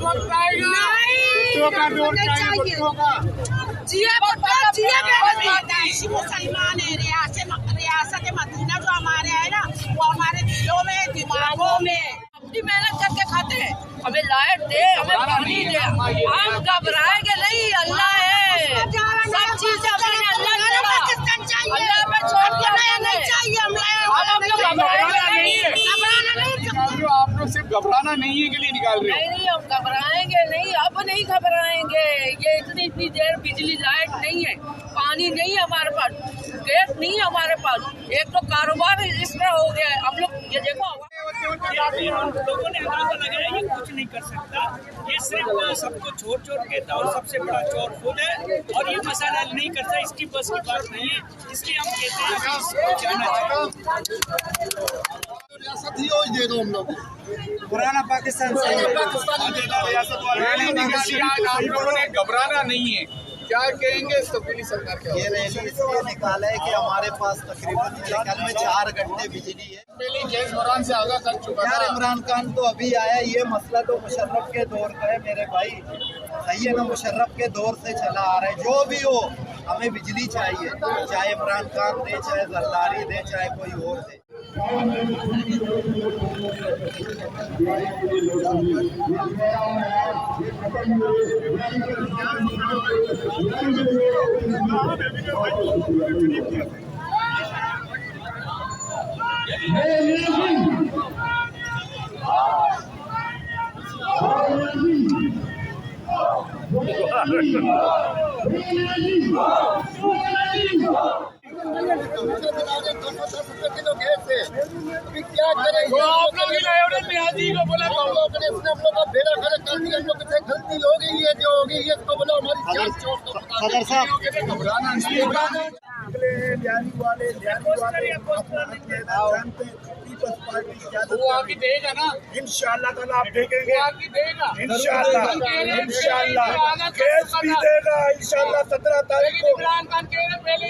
वक्त आएगा कुत्तों का दौर चाहिए, कुत्तों का मुसलमान है। रियासत मदीना जो हमारे है ना, वो हमारे दिलों में, दिमागों में। अपनी मेहनत करके खाते हैं। हमें लाइट दे, हमें पानी दे, हम घबराएंगे नहीं। अल्लाह है, सब चीजें अपने अल्लाह पे छोड़ के नहीं चाहिए। हम लोग घबराएंगे नहीं, आप लोग सिर्फ घबराना नहीं है के लिए निकाल रहे हो। नहीं, हम घबराएंगे नहीं, अब नहीं घबराएंगे। ये इतनी देर बिजली लाइट नहीं है, पानी नहीं है हमारे पास, गैस नहीं है हमारे पास, एक तो कारोबार इसमें हो गया है। हम लोग ये देखो, हम लोगों ने अंदाजा लगाया ये कुछ नहीं कर सकता, ये सिर्फ सबको छोड़ के और सबसे बड़ा चोर खुद है और ये मसाला नहीं करता, इसकी बस की बात नहीं है। इसलिए हम कहते हैं कि इसको जाना चाहिए। रियासत ही हो दे दो हम लोग, पुराना पाकिस्तान आप लोगों ने घबराना नहीं है। क्या कहेंगे तब्दीली सरकार के? ये रैली इसलिए निकाला है कि हमारे पास तकरीबन कल में 4 घंटे बिजली है। पहले जैस इमरान से आगाह कर चुका यार था। इमरान खान तो अभी आया, ये मसला तो मुशर्रफ के दौर का है मेरे भाई, सही है ना, मुशर्रफ के दौर से चला आ रहा है। जो भी हो हमें बिजली चाहिए, चाहे इमरान खान दे, चाहे जरदारी दे, चाहे कोई और दे। किलो गैस है, अभी क्या करेंगे? आप लोग को बोला हम लोग ने इसने हम लोग का बेड़ा खड़ा कर दिया। हम लोग से गलती हो गई है, जो हो गई है इसको बोलो हमारी जान छोड़ दो। सदर साहब घबराना नहीं है। वो आगे देगा ना, इंशाअल्लाह ताला आप देखेंगे, आगे देगा इंशाअल्लाह इंशाअल्लाह केस भी देगा इंशाअल्लाह 17 तारीख को। इमरान खान कह रहे पहले